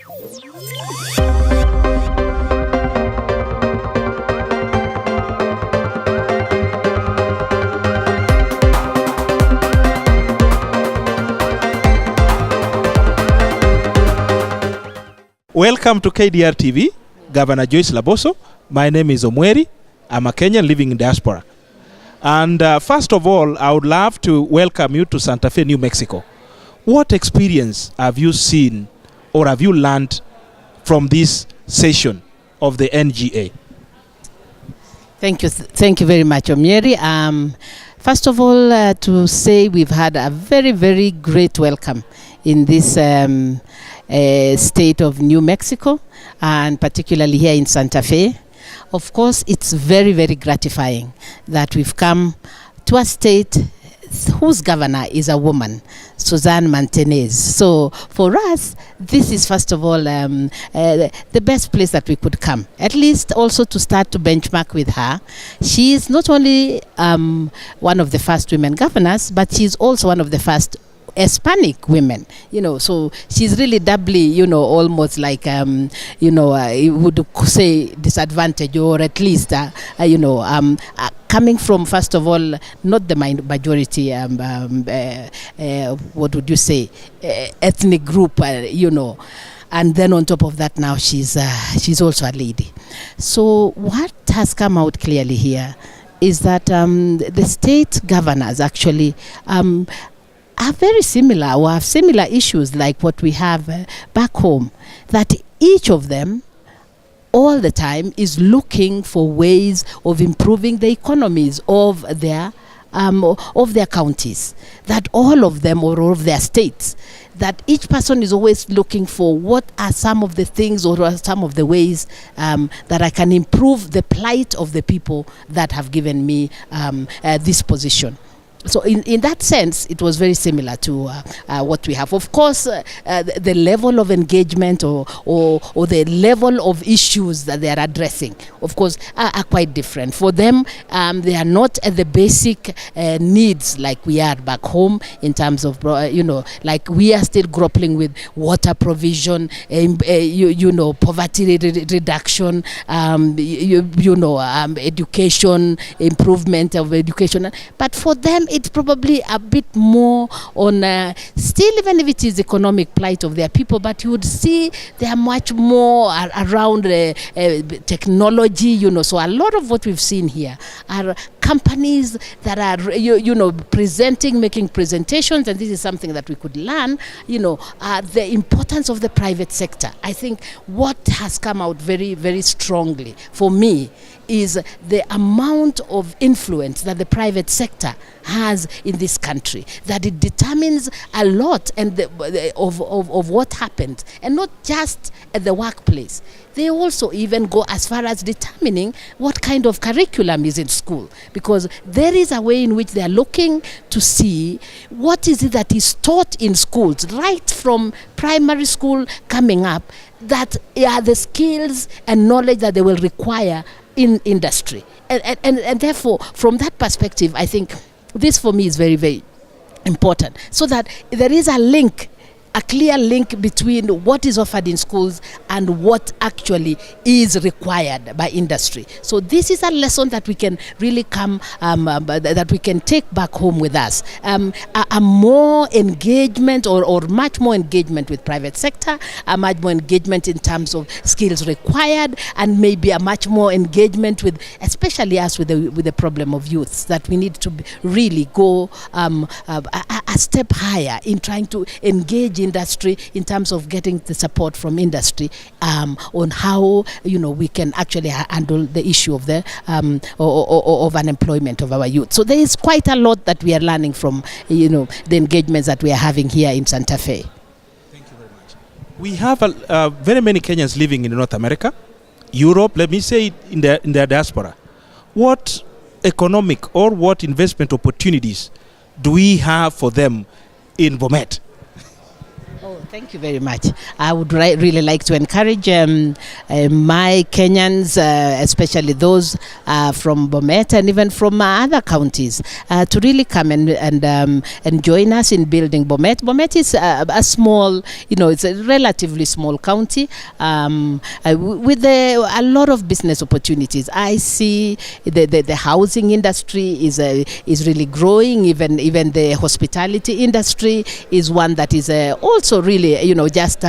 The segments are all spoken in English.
Welcome to KDRTV, Governor Joyce Laboso. My name is Omweri. I'm a Kenyan living in diaspora. And first of all, I would love to welcome you to Santa Fe, New Mexico. What experience have you seen or have you learned from this session of the NGA? Thank you very much, Omweri. First of all, to say we've had a very, very great welcome in this state of New Mexico, and particularly here in Santa Fe. Of course, it's very, very gratifying that we've come to a state whose governor is a woman, Suzanne Martinez. So for us, this is first of all the best place that we could come, at least also to start to benchmark with her. She is not only one of the first women governors, but she's also one of the first Hispanic women, so she's really doubly, almost like, you would say disadvantage, or at least, coming from, first of all, not the majority, what would you say, ethnic group, and then on top of that now she's also a lady. So what has come out clearly here is that the state governors actually are very similar, or have similar issues like what we have back home, that each of them all the time is looking for ways of improving the economies of their counties, that all of them, or all of their states, that each person is always looking for what are some of the things or some of the ways that I can improve the plight of the people that have given me this position. So in that sense, it was very similar to what we have. Of course, the level of engagement or the level of issues that they are addressing, of course, are quite different. For them, they are not at the basic needs like we are back home in terms of, like we are still grappling with water provision, poverty reduction, education, improvement of education. But for them, it's probably a bit more on still, even if it is economic plight of their people, but you would see they are much more around technology, So a lot of what we've seen here are companies that are, making presentations, and this is something that we could learn, the importance of the private sector. I think what has come out very, very strongly for me is the amount of influence that the private sector has in this country, that it determines a lot of what happens, and not just at the workplace. They also even go as far as determining what kind of curriculum is in school, because there is a way in which they are looking to see what is it that is taught in schools, right from primary school coming up, that are the skills and knowledge that they will require in industry. And therefore, from that perspective, I think this for me is very, very important, so that there is a link, a clear link between what is offered in schools and what actually is required by industry. So this is a lesson that we can really that we can take back home with us. A more engagement or much more engagement with private sector, a much more engagement in terms of skills required, and maybe a much more engagement with, especially us with the problem of youths, that we need to really go a step higher in trying to engage industry in terms of getting the support from industry on how we can actually handle the issue of the of unemployment of our youth. So there is quite a lot that we are learning from the engagements that we are having here in Santa Fe. Thank you very much. We have very many Kenyans living in North America, Europe, let me say in their diaspora. What economic or what investment opportunities do we have for them in Bomet? Thank you very much. I would really like to encourage my Kenyans, especially those from Bomet and even from other counties, to really come and join us in building Bomet. Bomet is a small, it's a relatively small county with a lot of business opportunities. I see the housing industry is really growing. Even the hospitality industry is one that is also really just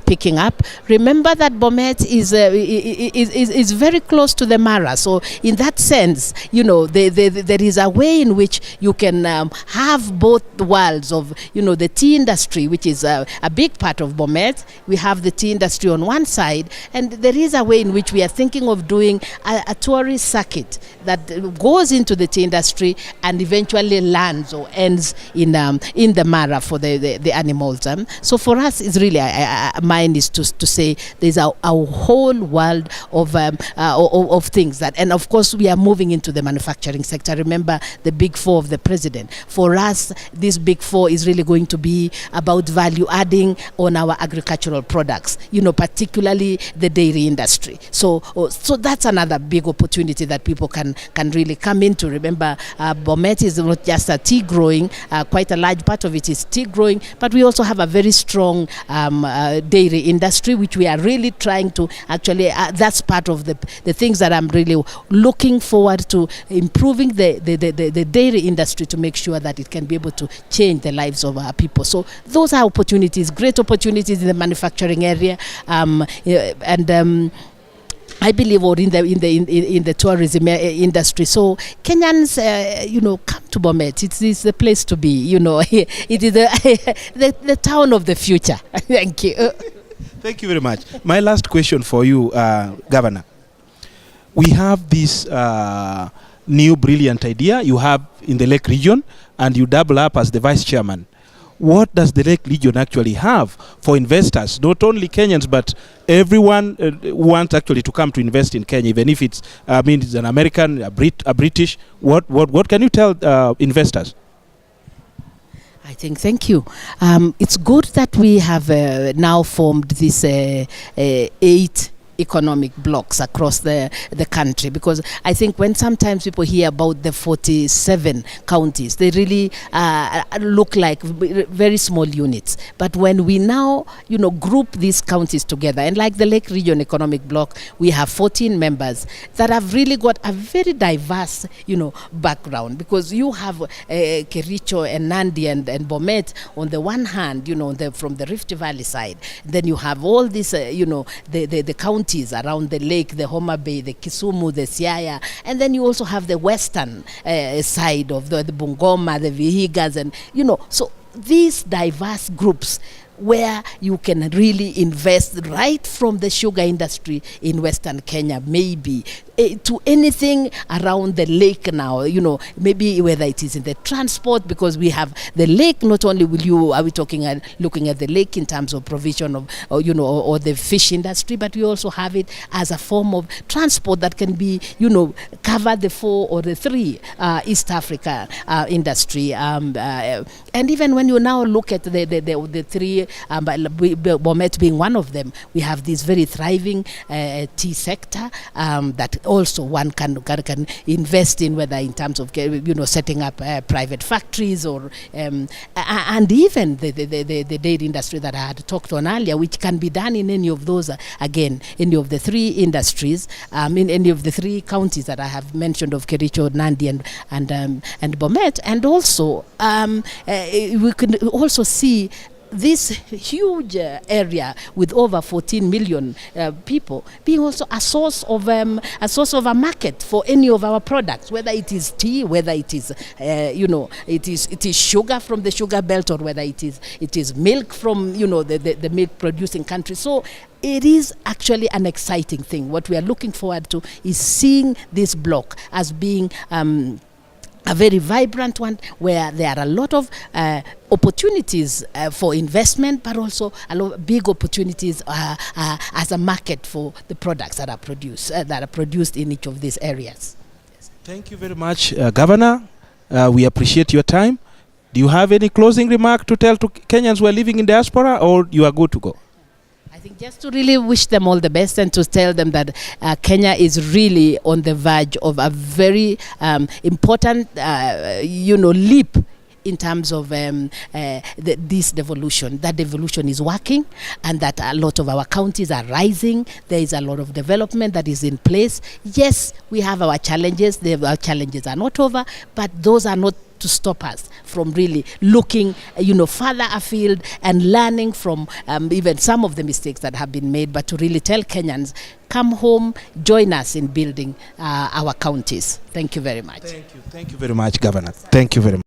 picking up. Remember that Bomet is very close to the Mara, so in that sense, there is a way in which you can have both worlds of the tea industry, which is a big part of Bomet. We have the tea industry on one side, and there is a way in which we are thinking of doing a tourist circuit that goes into the tea industry and eventually lands or ends in the Mara for the animals. So for us, it's really mine is to say there's a whole world of things that, and of course we are moving into the manufacturing sector. Remember the big four of the president. For us, this big four is really going to be about value adding on our agricultural products, particularly the dairy industry. So that's another big opportunity that people can really come into. Remember, Bomet is not just a tea growing, quite a large part of it is tea growing, but we also have a very strong dairy industry, which we are really trying to actually, that's part of the things that I'm really looking forward to, improving the dairy industry to make sure that it can be able to change the lives of our people. So those are opportunities, great opportunities in the manufacturing area, and I believe, or in the tourism industry. So Kenyans, come to Bomet. It is the place to be. It is the town of the future. Thank you. Thank you very much. My last question for you, Governor. We have this new brilliant idea you have in the Lake region, and you double up as the vice chairman. What does the Lake region actually have for investors? Not only Kenyans, but everyone wants actually to come to invest in Kenya, even if it's an American, a British. What can you tell investors? Thank you. It's good that we have now formed this 8 economic blocks across the country, because I think when sometimes people hear about the 47 counties, they really look like very small units. But when we now group these counties together, and like the Lake Region Economic Block, we have 14 members that have really got a very diverse background, because you have Kericho and Nandi and Bomet on the one hand, from the Rift Valley side. Then you have all these the counties around the lake, the Homa Bay, the Kisumu, the Siaya, and then you also have the western side of the Bungoma, the Vihigas, and so these diverse groups where you can really invest right from the sugar industry in Western Kenya, maybe to anything around the lake now, maybe whether it is in the transport, because we have the lake. Not only are we looking at the lake in terms of provision of, or the fish industry, but we also have it as a form of transport that can be, cover the 4 or the 3 East Africa industry. And even when you now look at the 3, Bomet being one of them, we have this very thriving tea sector that also one can invest in, whether in terms of setting up private factories or and even the dairy industry that I had talked on earlier, which can be done in any of those any of the 3 industries, in any of the 3 counties that I have mentioned of Kericho, Nandi, and Bomet. And also we can also see this huge area with over 14 million people being also a source of a market for any of our products, whether it is tea, whether it is it is sugar from the sugar belt, or whether it is milk from the milk producing countries. So it is actually an exciting thing. What we are looking forward to is seeing this block as being a very vibrant one, where there are a lot of opportunities for investment, but also a lot of big opportunities as a market for the products that are produced in each of these areas. Thank you very much, Governor. We appreciate your time. Do you have any closing remark to tell to Kenyans who are living in diaspora, or you are good to go? I think just to really wish them all the best and to tell them that Kenya is really on the verge of a very important, leap in terms of this devolution. That devolution is working, and that a lot of our counties are rising. There is a lot of development that is in place. Yes, we have our challenges. Our challenges are not over, but those are not to stop us from really looking, further afield and learning from even some of the mistakes that have been made, but to really tell Kenyans, come home, join us in building our counties. Thank you very much. Thank you very much, Governor. Thank you very much.